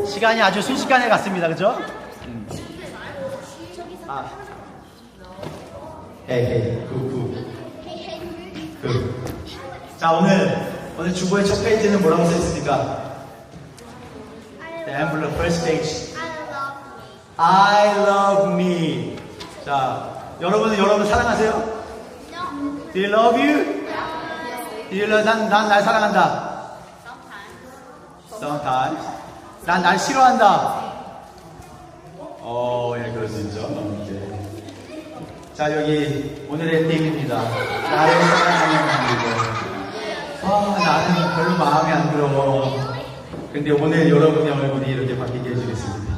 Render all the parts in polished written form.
시간이 아주 순식간에 갔습니다. 그죠? 헤이, 자, 오늘 주보의 첫 페이지는 뭐라고 써있습니까? The envelope, first page. I love me. 자, 여러분 사랑하세요? Do you love you? Do you love, 난 날 사랑한다. Sometimes. 난 날 싫어한다. 예, 그럴 수 있죠. 자, 여기 오늘의 띵입니다. 나를 사랑하는 분이고, 나는 별로 마음에 안 들어. 근데 오늘 여러분의 얼굴이 이렇게 바뀌게 해주겠습니다.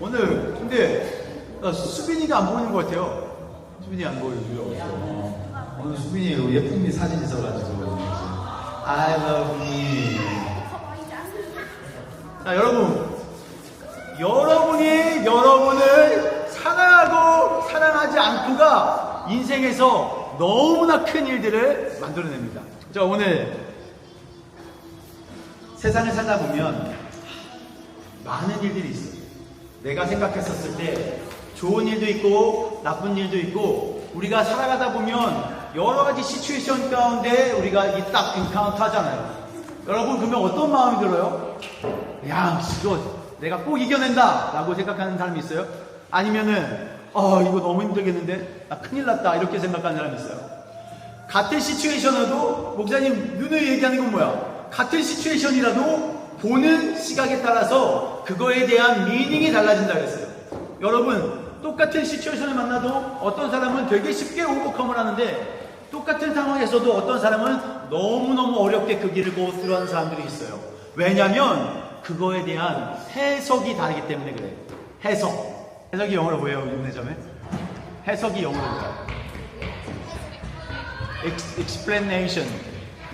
오늘 근데 수빈이가 안 보이는 것 같아요. 수빈이 안 보여요. 오늘 수빈이 예쁜 사진 있어가지고. I love me. 자, 여러분이 여러분을 사랑하고 사랑하지 않고가 인생에서 너무나 큰 일들을 만들어냅니다. 자, 오늘 세상을 살다 보면 많은 일들이 있어요. 내가 생각했었을 때 좋은 일도 있고 나쁜 일도 있고, 우리가 살아가다 보면 여러 가지 시츄에이션 가운데 우리가 딱 인카운트 하잖아요. 여러분, 그러면 어떤 마음이 들어요? 야, 이거 내가 꼭 이겨낸다 라고 생각하는 사람이 있어요? 아니면은 이거 너무 힘들겠는데? 나 큰일 났다 이렇게 생각하는 사람이 있어요? 같은 시츄에이션에도 목사님 눈을 얘기하는 건 뭐야? 같은 시츄에이션이라도 보는 시각에 따라서 그거에 대한 미닝이 달라진다 그랬어요. 여러분, 똑같은 시츄에이션을 만나도 어떤 사람은 되게 쉽게 오버컴을 하는데, 똑같은 상황에서도 어떤 사람은 너무너무 어렵게 그 길을 고스루하는 사람들이 있어요. 왜냐면 그거에 대한 해석이 다르기 때문에 그래요. 해석이 영어로 뭐예요? 윤내점에? 해석이 영어로 뭐예요? explanation.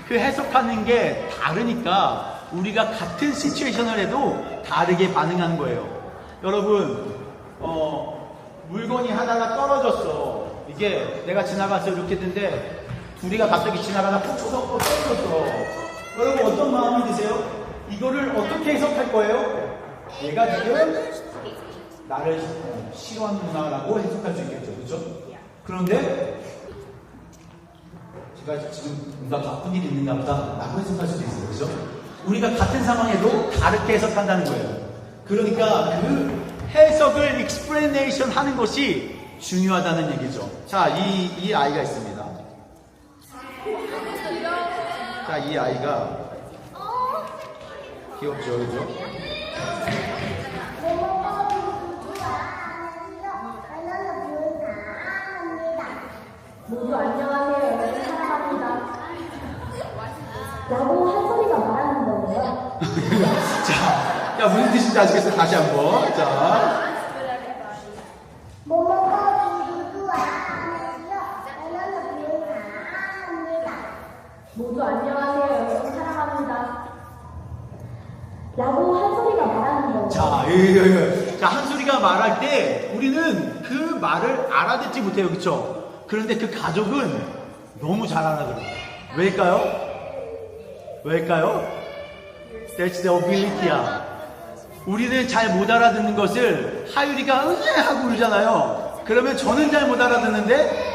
그 해석하는 게 다르니까 우리가 같은 시츄에이션을 해도 다르게 반응하는 거예요. 여러분, 물건이 하나가 떨어졌어. 이게 내가 지나가서 이렇게 했는데 둘이가 갑자기 지나가다 푹 쳐서 떨어졌어. 여러분, 어떤 마음이 드세요? 이거를 어떻게 해석할 거예요? 얘가 지금 나를 싫어하는구나라고 해석할 수 있겠죠. 그렇죠? 그런데 제가 지금 뭔가 바쁜 일이 있는가 보다 라고 해석할 수도 있어요. 그렇죠? 우리가 같은 상황에도 다르게 해석한다는 거예요. 그러니까 그 해석을 explanation 하는 것이 중요하다는 얘기죠. 자, 이 아이가 있습니다. 자, 이 아이가 귀엽죠, 그죠? 모두 안녕하세요. 여러분 사랑합니다. 라고 한 소리가 말하는 거예요. 자, 무슨 뜻인지 아시겠어요? 다시 한번. 자. 모두 안녕하세요. 여러분 사랑합니다. 라고 한 소리가 말하는 거예요. 자, 한 소리가 말할 때 우리는 그 말을 알아듣지 못해요. 그쵸? 그런데 그 가족은 너무 잘 알아들어요. 왜일까요? That's the ability야. 우리는 잘 못 알아듣는 것을 하율이가 하고 울잖아요. 그러면 저는 잘 못 알아듣는데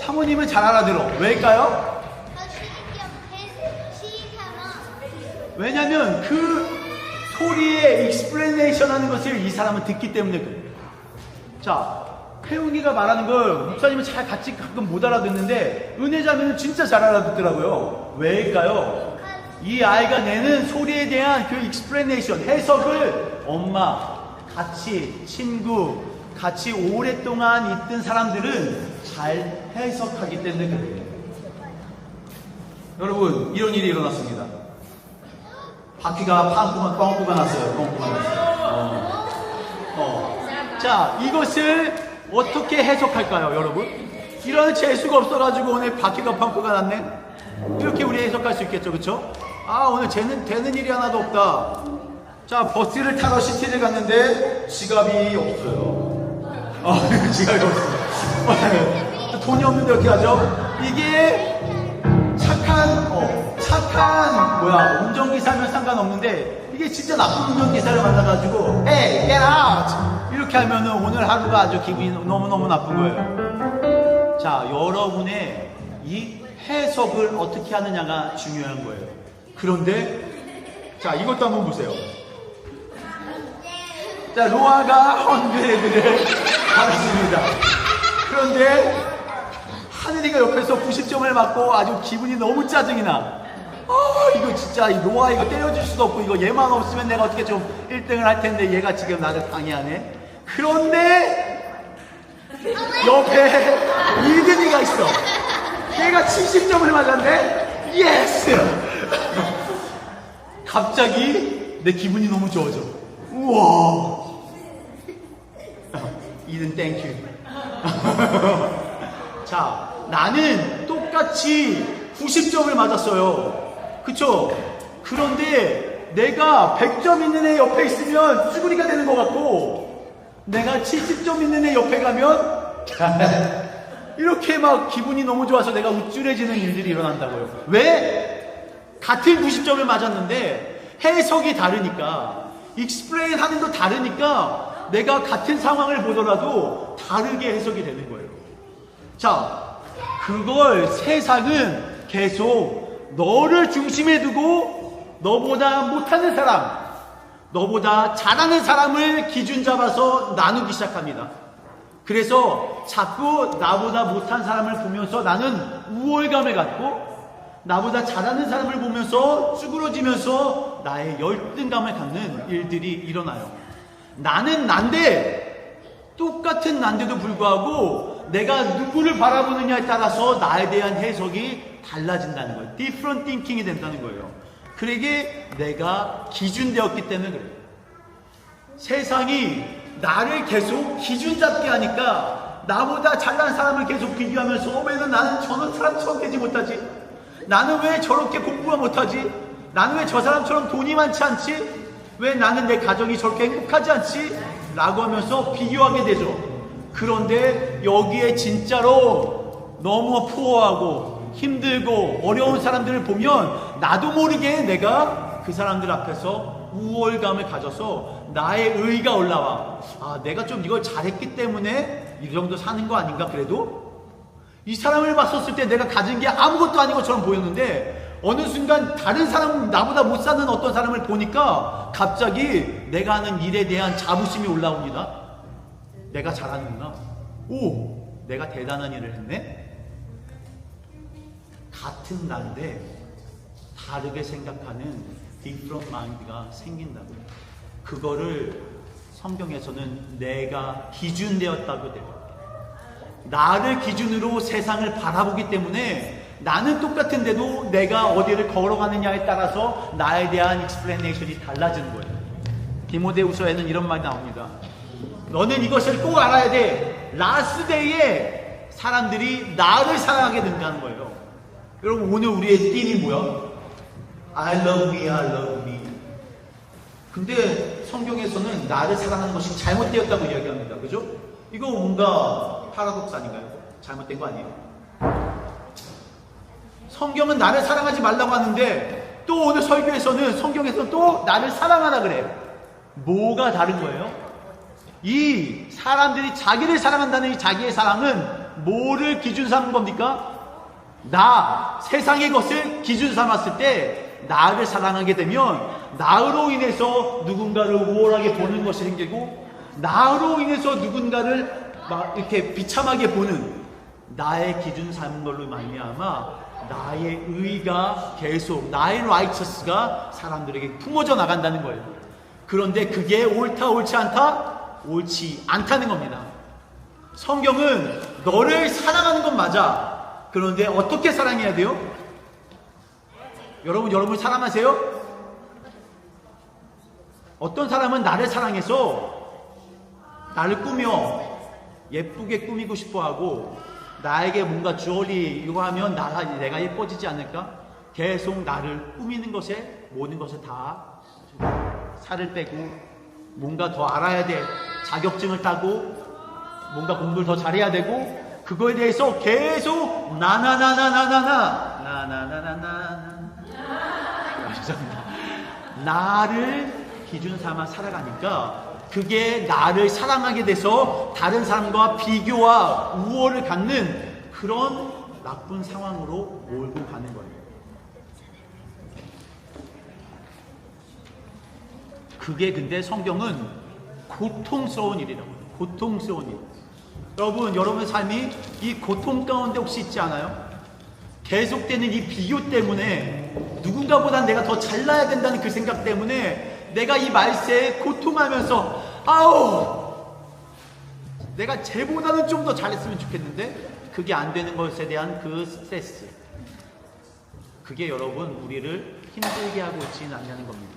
사모님은 잘 알아들어. 왜일까요? 왜냐면 그 소리의 explanation 하는 것을 이 사람은 듣기 때문에 그래요. 자, 태웅이가 말하는 걸 목사님은 잘 같이 가끔 못 알아듣는데 은혜자매는 진짜 잘 알아듣더라고요. 왜일까요? 이 아이가 내는 소리에 대한 그 explanation, 해석을 엄마, 같이 친구, 같이 오랫동안 있던 사람들은 잘 해석하기 때문에 그래요. 여러분, 이런 일이 일어났습니다. 바퀴가 뻥꾸가 났어요. 자, 이것을 어떻게 해석할까요, 여러분? 이런 재수가 없어가지고 오늘 바퀴가 펑크가 났네? 이렇게 우리 해석할 수 있겠죠, 그쵸? 오늘 되는 일이 하나도 없다. 자, 버스를 타러 시티를 갔는데 지갑이 없어요. 지갑이 없어요. 돈이 없는데 어떻게 하죠? 이게 착한 착한 운전기사면 상관없는데 이게 진짜 나쁜 운전기사를 만나가지고 Hey, get out! 이렇게 하면은 오늘 하루가 아주 기분이 너무너무 나쁜 거예요. 자, 여러분의 이 해석을 어떻게 하느냐가 중요한 거예요. 그런데 자, 이것도 한번 보세요. 자, 노아가 헌그레드를 받았습니다. 그런데 하늘이가 옆에서 90점을 맞고 아주 기분이 너무 짜증이 나. 이거 진짜 이 노아 이거 때려줄 수도 없고 이거 얘만 없으면 내가 어떻게 좀 1등을 할 텐데 얘가 지금 나를 방해하네. 그런데 옆에 이든이가 있어. 얘가 70점을 맞았네. 예스! 갑자기 내 기분이 너무 좋아져. 우와! 이든 땡큐. 자, 나는 똑같이 90점을 맞았어요. 그쵸? 그런데 내가 100점 있는 애 옆에 있으면 쭈구리가 되는 것 같고, 내가 70점 있는 애 옆에 가면 이렇게 막 기분이 너무 좋아서 내가 우쭐해지는 일들이 일어난다고요. 왜? 같은 90점을 맞았는데 해석이 다르니까, 익스플레인 하는 거 다르니까 내가 같은 상황을 보더라도 다르게 해석이 되는 거예요. 자, 그걸 세상은 계속 너를 중심에 두고 너보다 못하는 사람, 너보다 잘하는 사람을 기준 잡아서 나누기 시작합니다. 그래서 자꾸 나보다 못한 사람을 보면서 나는 우월감을 갖고 나보다 잘하는 사람을 보면서 쭈그러지면서 나의 열등감을 갖는 일들이 일어나요. 나는 난데 똑같은 난데도 불구하고 내가 누구를 바라보느냐에 따라서 나에 대한 해석이 달라진다는 거예요. different thinking이 된다는 거예요. 그러게 내가 기준되었기 때문에 그래요. 세상이 나를 계속 기준 잡게 하니까 나보다 잘난 사람을 계속 비교하면서 왜 나는 저런 사람처럼 되지 못하지? 나는 왜 저렇게 공부가 못하지? 나는 왜 저 사람처럼 돈이 많지 않지? 왜 나는 내 가정이 저렇게 행복하지 않지? 라고 하면서 비교하게 되죠. 그런데 여기에 진짜로 너무 푸어하고 힘들고 어려운 사람들을 보면 나도 모르게 내가 그 사람들 앞에서 우월감을 가져서 나의 의의가 올라와. 아, 내가 좀 이걸 잘했기 때문에 이 정도 사는 거 아닌가 그래도? 이 사람을 봤었을 때 내가 가진 게 아무것도 아닌 것처럼 보였는데 어느 순간 다른 사람, 나보다 못 사는 어떤 사람을 보니까 갑자기 내가 하는 일에 대한 자부심이 올라옵니다. 내가 잘하는구나. 오, 내가 대단한 일을 했네. 같은 나인데 다르게 생각하는 different mind가 생긴다고요. 그거를 성경에서는 내가 기준되었다고 돼요. 나를 기준으로 세상을 바라보기 때문에 나는 똑같은데도 내가 어디를 걸어가느냐에 따라서 나에 대한 익스플레이션이 달라지는 거예요. 디모데후서에는 이런 말이 나옵니다. 너는 이것을 꼭 알아야 돼. 라스데이에 사람들이 나를 사랑하게 된다는 거예요. 여러분, 오늘 우리의 띠이 뭐야? I love me, I love me. 근데 성경에서는 나를 사랑하는 것이 잘못되었다고 이야기합니다. 그죠? 이거 뭔가 파라독스 아닌가요? 잘못된 거 아니에요? 성경은 나를 사랑하지 말라고 하는데 또 오늘 설교에서는 성경에서는 또 나를 사랑하라 그래요. 뭐가 다른 거예요? 이 사람들이 자기를 사랑한다는 이 자기의 사랑은 뭐를 기준 삼은 겁니까? 세상의 것을 기준 삼았을 때 나를 사랑하게 되면 나로 인해서 누군가를 우월하게 보는 것이 생기고 나로 인해서 누군가를 막 이렇게 비참하게 보는 나의 기준 삼은 걸로 말미암아 나의 의가 계속 나의 righteous가 사람들에게 품어져 나간다는 거예요. 그런데 그게 옳다 옳지 않다? 옳지 않다는 겁니다. 성경은 너를 사랑하는 건 맞아. 그런데 어떻게 사랑해야 돼요? 여러분 사랑하세요? 어떤 사람은 나를 사랑해서 나를 꾸며 예쁘게 꾸미고 싶어하고 나에게 뭔가 주얼리 이거 하면 내가 예뻐지지 않을까? 계속 나를 꾸미는 것에 모든 것을 다 살을 빼고 뭔가 더 알아야 돼. 자격증을 따고 뭔가 공부를 더 잘해야 되고 그거에 대해서 계속 나나나나나나나 죄송합니다. 나를 기준 삼아 살아가니까 그게 나를 사랑하게 돼서 다른 사람과 비교와 우월을 갖는 그런 나쁜 상황으로 몰고 가는 거예요. 그게 근데 성경은 고통스러운 일이라고 해요. 고통스러운 일. 여러분, 여러분의 삶이 이 고통 가운데 혹시 있지 않아요? 계속되는 이 비교 때문에 누군가보다 내가 더 잘나야 된다는 그 생각 때문에 내가 이 말세에 고통하면서 내가 쟤보다는 좀 더 잘했으면 좋겠는데 그게 안 되는 것에 대한 그 스트레스, 그게 여러분 우리를 힘들게 하고 있지는 않냐는 겁니다.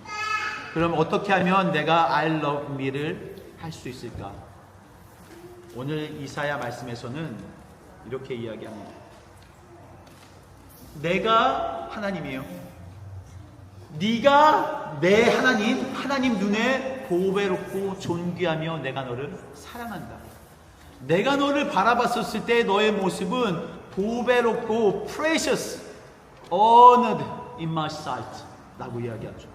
그럼 어떻게 하면 내가 I love me를 할 수 있을까? 오늘 이사야 말씀에서는 이렇게 이야기합니다. 내가 하나님이에요. 네가 내 하나님 눈에 보배롭고 존귀하며 내가 너를 사랑한다. 내가 너를 바라봤었을 때 너의 모습은 보배롭고 precious, honored in my sight 라고 이야기하죠.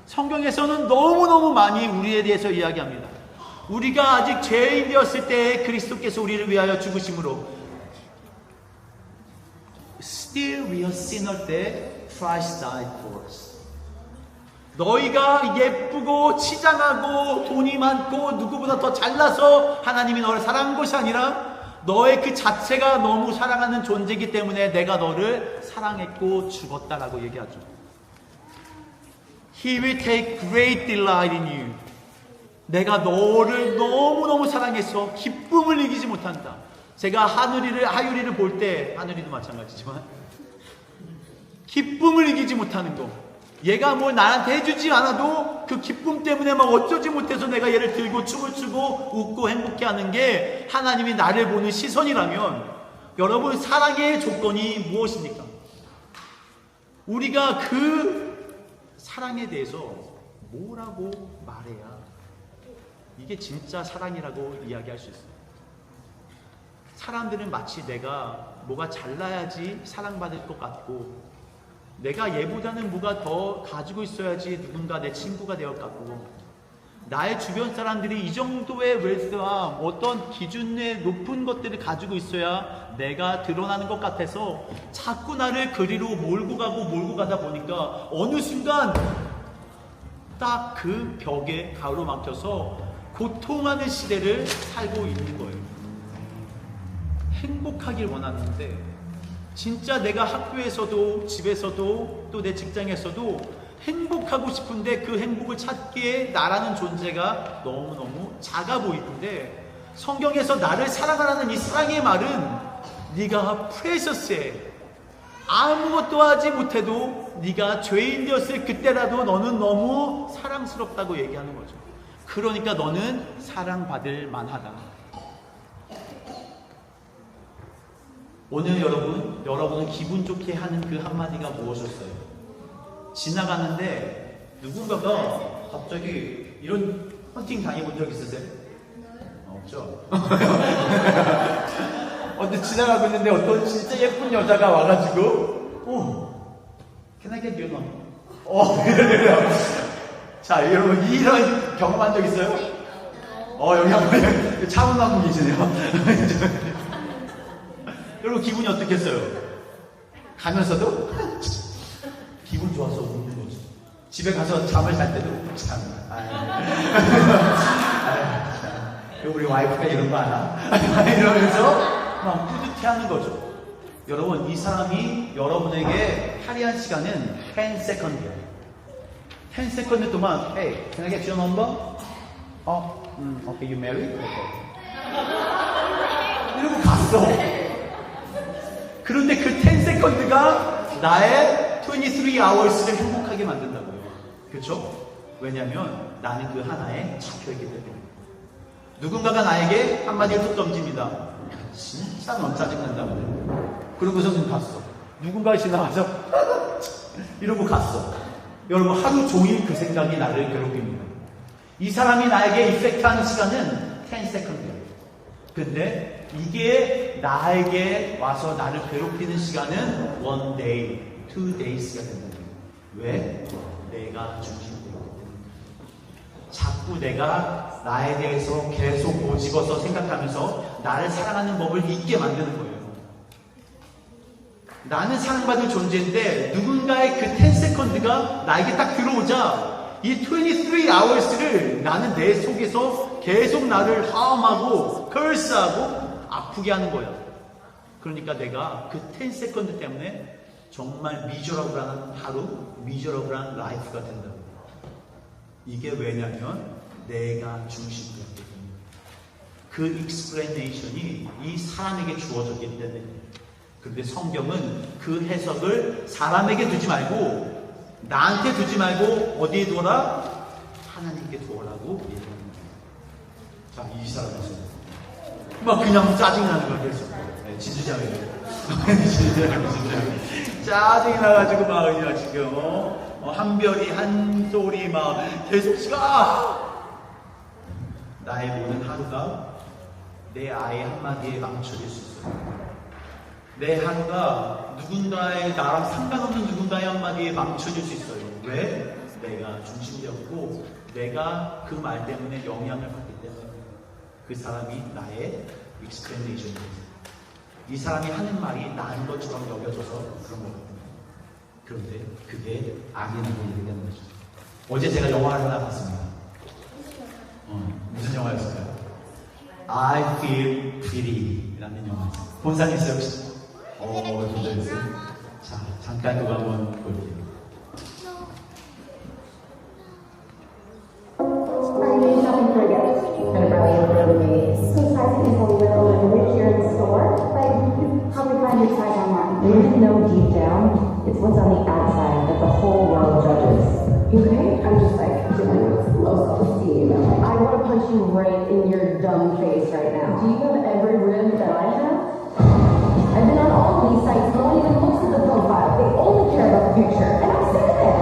성경에서는 너무너무 많이 우리에 대해서 이야기합니다. 우리가 아직 죄인 되었을 때 그리스도께서 우리를 위하여 죽으심으로, still we are sinner 때 Christ died for us. 너희가 예쁘고 치장하고 돈이 많고 누구보다 더 잘나서 하나님이 너를 사랑한 것이 아니라 너의 그 자체가 너무 사랑하는 존재이기 때문에 내가 너를 사랑했고 죽었다라고 얘기하죠. He will take great delight in you. 내가 너를 너무너무 사랑해서 기쁨을 이기지 못한다. 제가 하유리를 볼 때, 하늘이도 마찬가지지만 기쁨을 이기지 못하는 거, 얘가 뭘 나한테 해주지 않아도 그 기쁨 때문에 막 어쩌지 못해서 내가 얘를 들고 춤을 추고 웃고 행복해하는 게 하나님이 나를 보는 시선이라면, 여러분 사랑의 조건이 무엇입니까? 우리가 그 사랑에 대해서 뭐라고 말해야 이게 진짜 사랑이라고 이야기할 수 있어요? 사람들은 마치 내가 뭐가 잘나야지 사랑받을 것 같고, 내가 얘보다는 뭐가 더 가지고 있어야지 누군가 내 친구가 되어 같고, 나의 주변 사람들이 이 정도의 웰스와 어떤 기준의 높은 것들을 가지고 있어야 내가 드러나는 것 같아서 자꾸 나를 그리로 몰고 가다 보니까 어느 순간 딱 그 벽에 가로막혀서 고통하는 시대를 살고 있는 거예요. 행복하길 원하는데 진짜 내가 학교에서도 집에서도 또 내 직장에서도 행복하고 싶은데 그 행복을 찾기에 나라는 존재가 너무너무 작아 보이는데, 성경에서 나를 사랑하라는 이 사랑의 말은 네가 프레셔스해. 아무것도 하지 못해도 네가 죄인 되었을 그때라도 너는 너무 사랑스럽다고 얘기하는 거죠. 그러니까 너는 사랑받을 만하다. 오늘 여러분은 기분 좋게 하는 그 한마디가 무엇이었어요? 지나가는데 누군가가 갑자기 이런 헌팅 당해본 적 있으세요? 없죠? 근데 지나가고 있는데 어떤 진짜 예쁜 여자가 와가지고 Can I get your number? 이래요. 자, 여러분 이런 경험한 적 있어요? 여기 한번 차분한 분 계시네요. 여러분 기분이 어떻겠어요? 가면서도 기분 좋아서 웃는 거죠. 집에 가서 잠을 잘 때도 참, 우리 와이프가 이런 거 아나? 이러면서 막 뿌듯해하는 거죠. 여러분, 이 사람이 여러분에게 할애한 시간은 10세컨드예요. 10세컨드 동안, Hey, can I get your number? Okay, you married? Okay. 이러고 갔어. 그런데 그 10세컨드가 나의 23hours를 행복하게 만든다고요. 그렇죠? 왜냐하면 나는 그 하나에 잡혀있기 때문에. 누군가가 나에게 한마디를 툭 던집니다. 진짜 넌 짜증난다고. 그러고서는 갔어. 누군가 지나가서 이러고 갔어. 여러분, 하루 종일 그 생각이 나를 괴롭힙니다. 이 사람이 나에게 이펙트하는 시간은 10세컨드예요. 근데 이게 나에게 와서 나를 괴롭히는 시간은 1 day, 2 days가 된다는 거예요. 왜? 내가 중심되기 때문에. 자꾸 내가 나에 대해서 계속 고집어서 생각하면서 나를 사랑하는 법을 잊게 만드는 거예요. 나는 사랑받을 존재인데 누군가의 그 10세컨드가 나에게 딱 들어오자 이 23hours를 나는 내 속에서 계속 나를 하음하고 curse하고 아프게 하는 거야. 그러니까 내가 그 10세컨드 때문에 정말 미저러블한 하루, 미저러블한 라이프가 된다고. 이게 왜냐면 내가 중심이었기 때문에. 그 익스플레이네이션이 이 사람에게 주어졌기 때문에. 그런데 성경은 그 해석을 사람에게 두지 말고 나한테 두지 말고 어디에 두어라? 하나님께 두어라고 얘기합니다. 자, 이 사람에서 막 그냥 짜증나는 걸 그랬어. 네, 진주장이에요. 짜증이 나가지고 막 그냥 지금 한 별이 한 소리 막 계속 나의 모든 하루가 내 아이 한마디에 망쳐질 수 있어요. 내 하루가 누군가의 나랑 상관없는 누군가의 한마디에 망쳐질 수 있어요. 왜? 내가 중심이었고 내가 그 말 때문에 영향을 받기 때문에. 그 사람이 나의 익스플레이네이션이에요. 이 사람이 하는 말이 나은 것처럼 여겨져서 그런 거거든요. 그런데 그게 악이라는 얘기가 되는 거죠. 어제 제가 영화를 하나 봤습니다. 무슨 영화였을까요? I Feel Pretty 라는 영화였어요. 본 사람 있어요 혹시? 본 적 있어요? 자, 잠깐 그거 한번 볼게요. Are you shopping for a gift? And probably for me. So sizing is a little bit here in the store, but you probably find your size online. There is no deep down. It's what's on the outside that the whole world judges. You okay? I'm just like dealing with low self-esteem. I want to punch you right in your dumb face right Do now. you have every rib that I have? I've been on all of these sites. No one even looks at the profile. They only care about the picture. And I'm sick of it.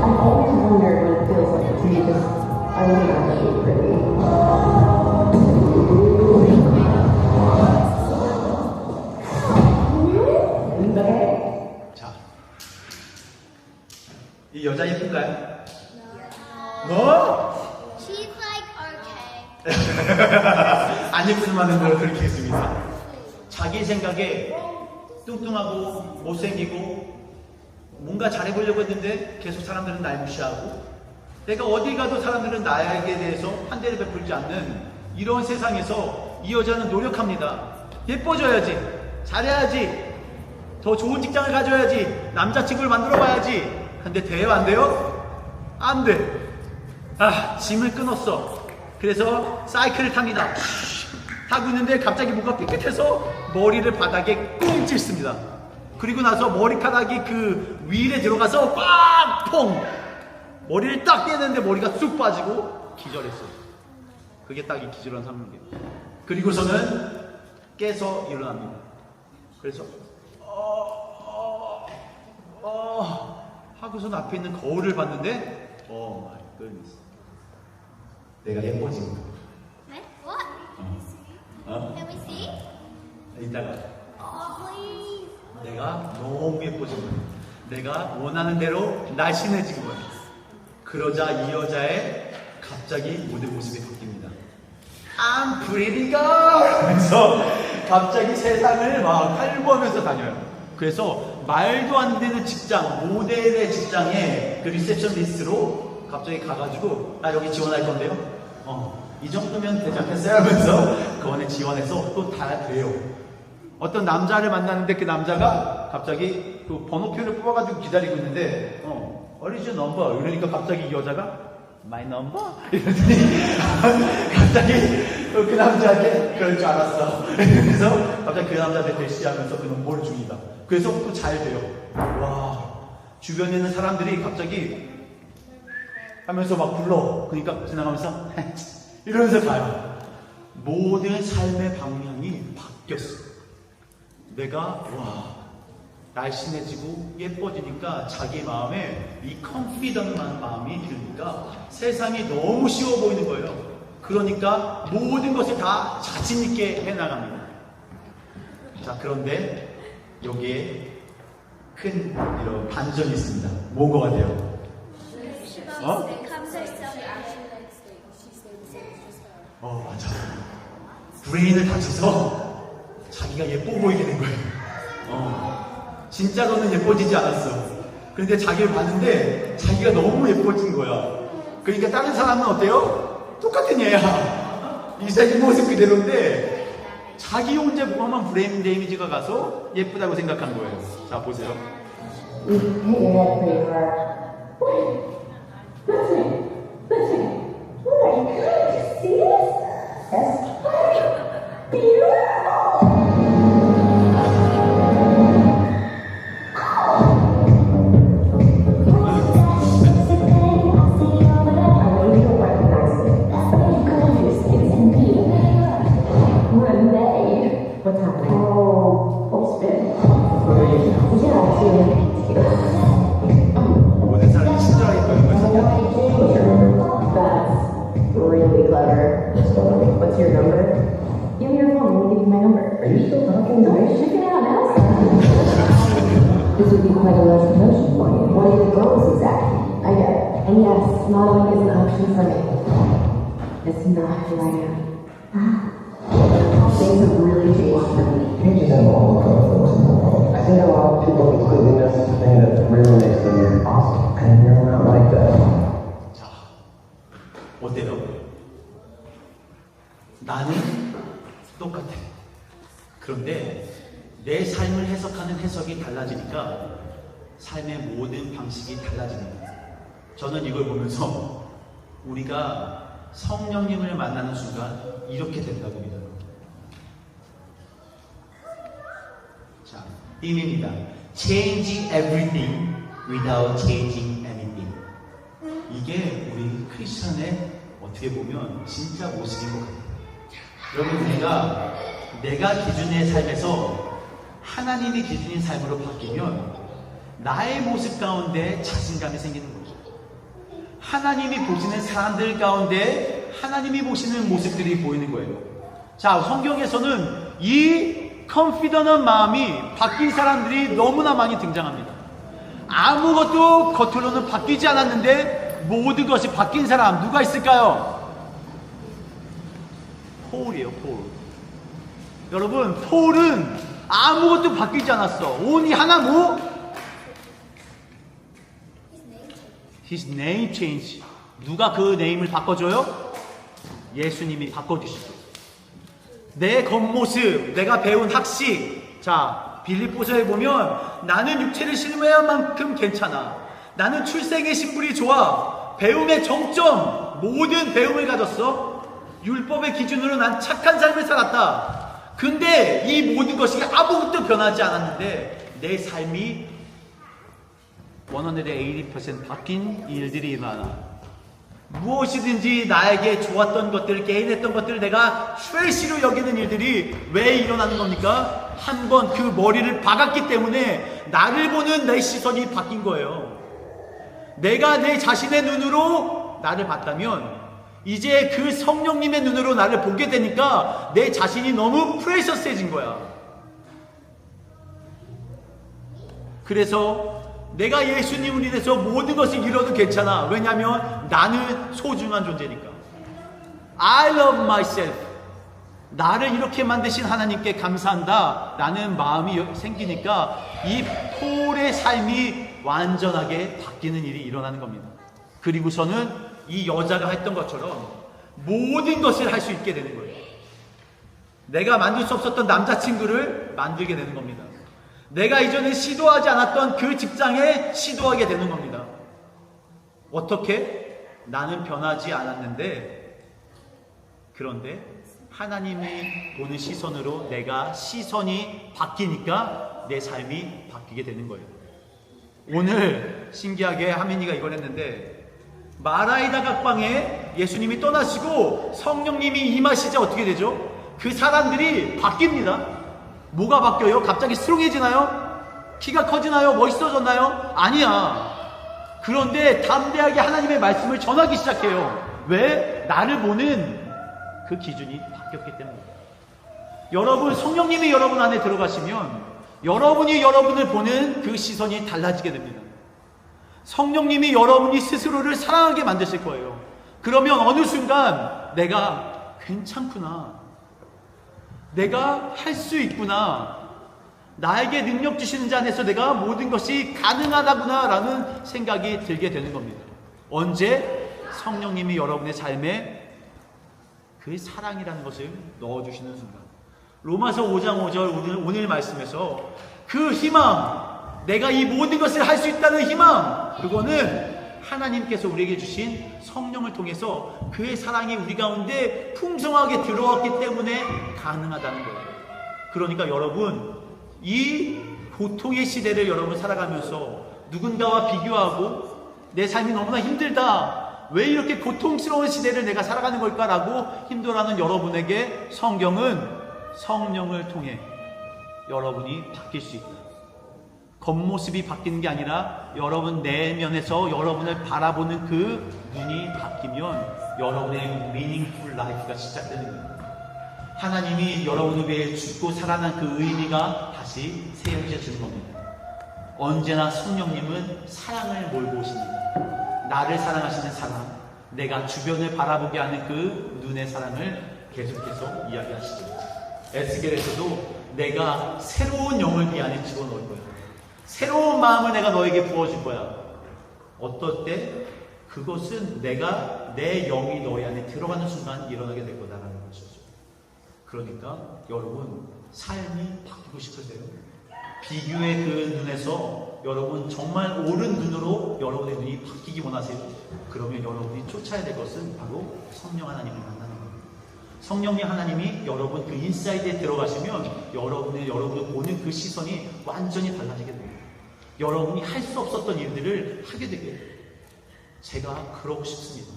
I've always wondered what it feels like to be just unnaturally pretty. Okay. 자, 이 여자 예쁜가요? 뭐? She's like okay. 안 예쁜 말은 걸 그렇게 했습니다. 자기 생각에 뚱뚱하고 못생기고 뭔가 잘해보려고 했는데 계속 사람들은 날 무시하고 내가 어디 가도 사람들은 나에게 대해서 환대를 베풀지 않는 이런 세상에서 이 여자는 노력합니다. 예뻐져야지, 잘해야지, 더 좋은 직장을 가져야지, 남자친구를 만들어봐야지. 근데 돼요? 안 돼요? 안 돼. 짐을 끊었어. 그래서 사이클을 탑니다. 하고 있는데 갑자기 뭔가 삐끗해서 머리를 바닥에 꽁 찔습니다. 그리고 나서 머리카락이 그 윌에 들어가서 빡! 머리를 딱 떼는데 머리가 쑥 빠지고 기절했어요. 그게 딱 이 기절한 상황이에요. 그리고서는 깨서 일어납니다. 그래서 하고선 앞에 있는 거울을 봤는데 마이 굿니스, 내가 예뻐진 거야. What? Let me see. 이따가 Oh, please. 내가 너무 예뻐진 거야. 내가 원하는 대로 날씬해진 거야. 그러자 이 여자의 갑자기 모든 모습이 바뀝니다. I'm pretty girl! 하면서 갑자기 세상을 막 활보하면서 다녀요. 그래서 말도 안 되는 직장, 모델의 직장에 그 리셉션리스트로 갑자기 가가지고 나 여기 지원할 건데요. 이 정도면 대접했어요 하면서 그 안에 지원해서 또 다 돼요. 어떤 남자를 만나는데 그 남자가 갑자기 그 번호표를 뽑아가지고 기다리고 있는데 What is your number? 이러니까 갑자기 이 여자가 My number? 이러더니 갑자기 그 남자한테 그럴 줄 알았어. 그래서 갑자기 그 남자한테 대시하면서 그 넘버를 줍니다. 그래서 또 잘 돼요. 와, 주변에 있는 사람들이 갑자기 하면서 막 불러. 그러니까 지나가면서 이러면서 가요. 모든 삶의 방향이 바뀌었어. 내가 날씬해지고 예뻐지니까 자기 마음에 이 컨피던트한 마음이 들니까 세상이 너무 쉬워 보이는 거예요. 그러니까 모든 것을 다 자신 있게 해나갑니다. 자, 그런데 여기에 큰 이런 반전이 있습니다. 뭔 것 같아요? 어? 맞아. 브레인을 다쳐서 자기가 예뻐 보이게 된 거예요. 진짜로는 예뻐지지 않았어. 그런데 자기를 봤는데 자기가 너무 예뻐진 거야. 그러니까 다른 사람은 어때요? 똑같은 얘야. 이 모습 그대로인데 자기 혼자 무함한 브레인 데미지가 가서 예쁘다고 생각한 거예요. 자, 보세요. You hit your head pretty hard. Listen. Oh my God, you see this? That's beautiful. What's happening? Oh, full spin. Yeah, 모든 사람이 친절하게 보이는 거죠. That's really clever. What's your number? Give me your phone. Let me give you my number. Are you still talking to me? Check it out now. This would be quite a large promotion for you. What are your goals exactly? I get it. And yes, modeling is an option for me. It's not who I am. Things have really changed for me. Pages have all the folks in the world. I think a lot of people completely miss the thing that really makes them awesome. And you're not like that. 자, 어때요? 나는 똑같아. 그런데 내 삶을 해석하는 해석이 달라지니까 삶의 모든 방식이 달라집니다. 저는 이걸 보면서 우리가 성령님을 만나는 순간 이렇게 된다고 믿어요. 자, 힘입니다. Change everything without changing anything. 이게 우리 크리스천의 어떻게 보면 진짜 모습인 것 같아요. 여러분, 내가 기준의 삶에서 하나님이 기준인 삶으로 바뀌면 나의 모습 가운데 자신감이 생기는 거죠. 하나님이 보시는 사람들 가운데 하나님이 보시는 모습들이 보이는 거예요. 자, 성경에서는 이 컨피던한 마음이 바뀐 사람들이 너무나 많이 등장합니다. 아무것도 겉으로는 바뀌지 않았는데 모든 것이 바뀐 사람 누가 있을까요? 폴이에요, 폴. 여러분, 폴은 아무것도 바뀌지 않았어. 오니 하나 뭐? His name change. 누가 그 네임을 바꿔줘요? 예수님이 바꿔주시죠. 내 겉모습, 내가 배운 학식. 자, 빌립보서에 보면 나는 육체를 실무할 만큼 괜찮아. 나는 출생의 신분이 좋아. 배움의 정점, 모든 배움을 가졌어. 율법의 기준으로 난 착한 삶을 살았다. 근데 이 모든 것이 아무것도 변하지 않았는데 내 삶이 180% 바뀐 일들이 일어나. 무엇이든지 나에게 좋았던 것들, 개인했던 것들을 내가 최시로 여기는 일들이 왜 일어나는 겁니까? 한번 그 머리를 박았기 때문에 나를 보는 내 시선이 바뀐 거예요. 내가 내 자신의 눈으로 나를 봤다면 이제 그 성령님의 눈으로 나를 보게 되니까 내 자신이 너무 프레셔스해진 거야. 그래서 내가 예수님을 인해서 모든 것을 잃어도 괜찮아. 왜냐하면 나는 소중한 존재니까. I love myself. 나를 이렇게 만드신 하나님께 감사한다 라는 마음이 생기니까 이 폴의 삶이 완전하게 바뀌는 일이 일어나는 겁니다. 그리고서는 이 여자가 했던 것처럼 모든 것을 할 수 있게 되는 거예요. 내가 만들 수 없었던 남자친구를 만들게 되는 겁니다. 내가 이전에 시도하지 않았던 그 직장에 시도하게 되는 겁니다. 어떻게? 나는 변하지 않았는데, 그런데 하나님이 보는 시선으로 내가 시선이 바뀌니까 내 삶이 바뀌게 되는 거예요. 오늘 신기하게 하민이가 이걸 했는데, 마라이다 각방에 예수님이 떠나시고 성령님이 임하시자 어떻게 되죠? 그 사람들이 바뀝니다. 뭐가 바뀌어요? 갑자기 스트롱해지나요? 키가 커지나요? 멋있어졌나요? 아니야. 그런데 담대하게 하나님의 말씀을 전하기 시작해요. 왜? 나를 보는 그 기준이 바뀌었기 때문입니다. 여러분, 성령님이 여러분 안에 들어가시면 여러분이 여러분을 보는 그 시선이 달라지게 됩니다. 성령님이 여러분이 스스로를 사랑하게 만드실 거예요. 그러면 어느 순간 내가 괜찮구나, 내가 할 수 있구나, 나에게 능력 주시는 자 안에서 내가 모든 것이 가능하다구나 라는 생각이 들게 되는 겁니다. 언제? 성령님이 여러분의 삶에 그 사랑이라는 것을 넣어주시는 순간. 로마서 5장 5절 오늘 말씀에서 그 희망, 내가 이 모든 것을 할 수 있다는 희망, 그거는 하나님께서 우리에게 주신 성령을 통해서 그의 사랑이 우리 가운데 풍성하게 들어왔기 때문에 가능하다는 거예요. 그러니까 여러분, 이 고통의 시대를 여러분 살아가면서 누군가와 비교하고 내 삶이 너무나 힘들다, 왜 이렇게 고통스러운 시대를 내가 살아가는 걸까라고 힘들어하는 여러분에게 성경은 성령을 통해 여러분이 바뀔 수 있다. 겉모습이 바뀌는 게 아니라 여러분 내면에서 여러분을 바라보는 그 눈이 바뀌면 여러분의 meaningful life가 시작되는 거예요. 하나님이 여러분을 위해 죽고 살아난 그 의미가 다시 세워져지는 겁니다. 언제나 성령님은 사랑을 몰고 오십니다. 나를 사랑하시는 사랑, 내가 주변을 바라보게 하는 그 눈의 사랑을 계속해서 이야기하시죠. 에스겔에서도 내가 새로운 영을 네 안에 집어넣을 거야. 새로운 마음을 내가 너에게 부어줄 거야. 어떨 때? 그것은 내가 내 영이 너희 안에 들어가는 순간 일어나게 될 거다라는 것이죠. 그러니까 여러분, 삶이 바뀌고 싶으세요? 비교의 그 눈에서 여러분 정말 옳은 눈으로 여러분의 눈이 바뀌기 원하세요? 그러면 여러분이 쫓아야 될 것은 바로 성령 하나님을 만나는 겁니다. 성령님 하나님이 여러분 그 인사이드에 들어가시면 여러분을 보는 그 시선이 완전히 달라지게 됩니다. 여러분이 할 수 없었던 일들을 하게 되게 돼요. 제가 그러고 싶습니다.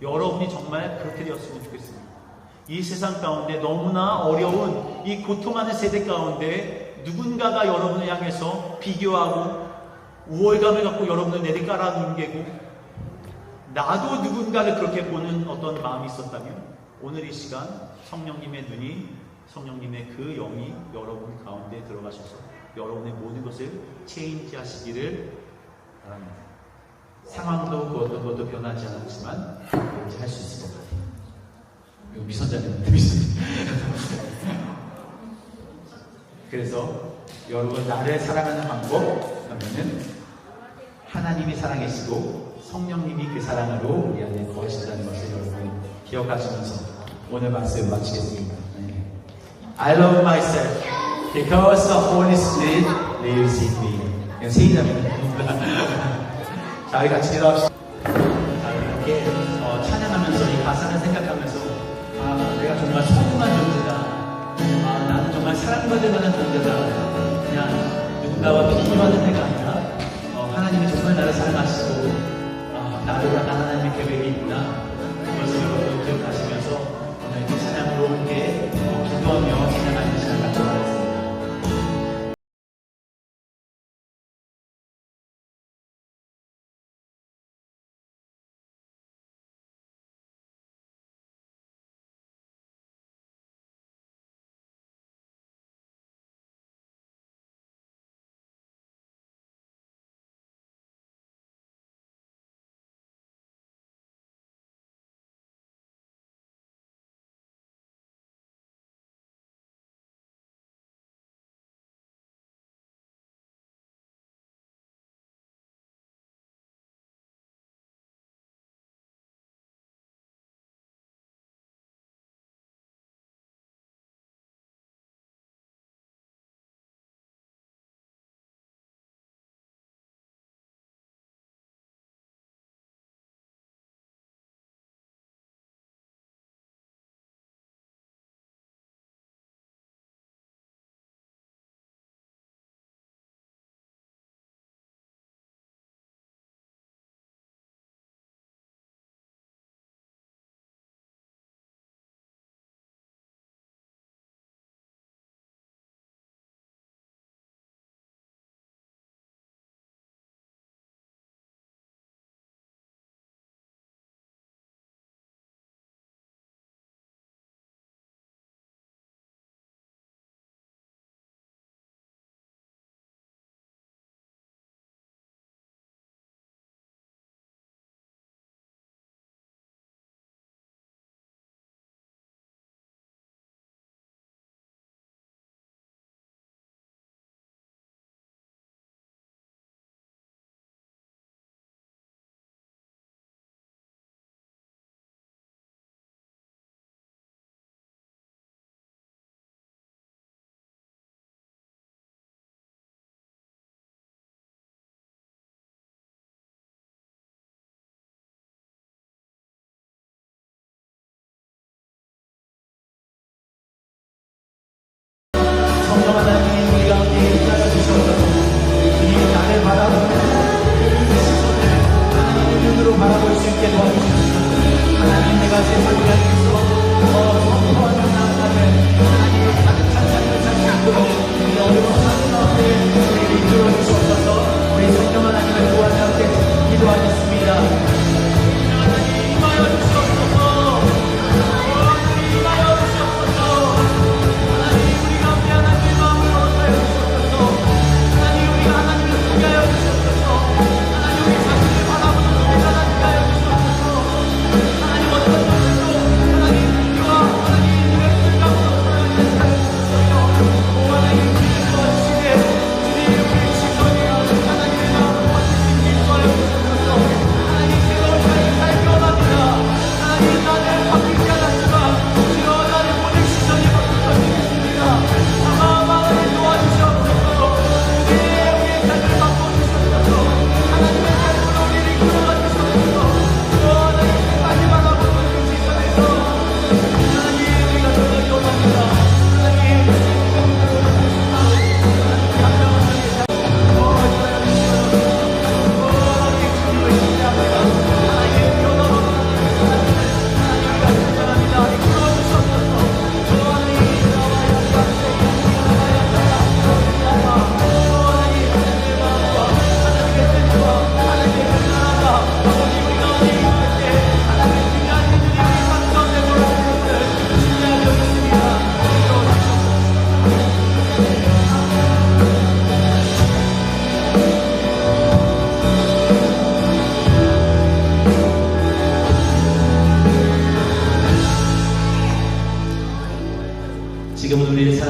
여러분이 정말 그렇게 되었으면 좋겠습니다. 이 세상 가운데 너무나 어려운 이 고통하는 세대 가운데 누군가가 여러분을 향해서 비교하고 우월감을 갖고 여러분을 내리깔아 눈개고 나도 누군가를 그렇게 보는 어떤 마음이 있었다면 오늘 이 시간 성령님의 눈이, 성령님의 그 영이 여러분 가운데 들어가셔서 여러분의 모든 것을 체인지 하시기를 바랍니다. 상황도 그것도 변하지 않았지만 이제 할 수 있을 것 같아요. 이거 미선자입니다. 그래서 여러분, 나를 사랑하는 방법 하면은 하나님이 살아계시고 성령님이 그 사랑으로 우리 안에 거하신다는 것을 여러분 기억하시면서 오늘 말씀 마치겠습니다. I love myself because the Holy Spirit lives in me. 그냥 세이답니다. 자, 우리 같이 기도합시다. 자, 이렇게 찬양하면서 이 가사를 생각하면서 내가 정말 소중한 존재다. 나는 정말 사랑받을 만한 존재다. 그냥 누군가와 비교하는 데가 아니라 하나님이 정말 나를 사랑하시고 나를 위한 하나님의 계획이 있구나. 그것을 여러분 기억하시면서 오늘 이 찬양으로 함께 기도하며 찬양하는 시간 갖도록 하겠습니다.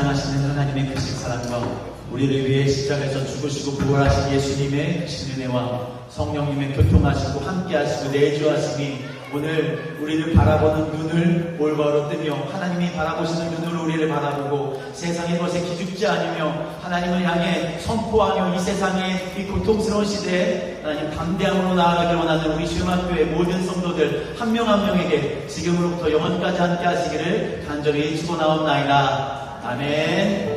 전장하시는 하나님의 크신 사랑과 우리를 위해 십자가에서 죽으시고 부활하신 예수님의 크신 은혜와 성령님의 교통하시고 함께하시고 내주하심이 오늘 우리를 바라보는 눈을 올바로 뜨며 하나님이 바라보시는 눈으로 우리를 바라보고 세상의 것에 기죽지 않으며 하나님을 향해 선포하며 이 세상의 이 고통스러운 시대에 하나님 담대함으로 나아가길 원하는 우리 시음학교의 모든 성도들 한 명 한 명에게 지금으로부터 영원까지 함께 하시기를 간절히 축원하옵나이다. 아멘.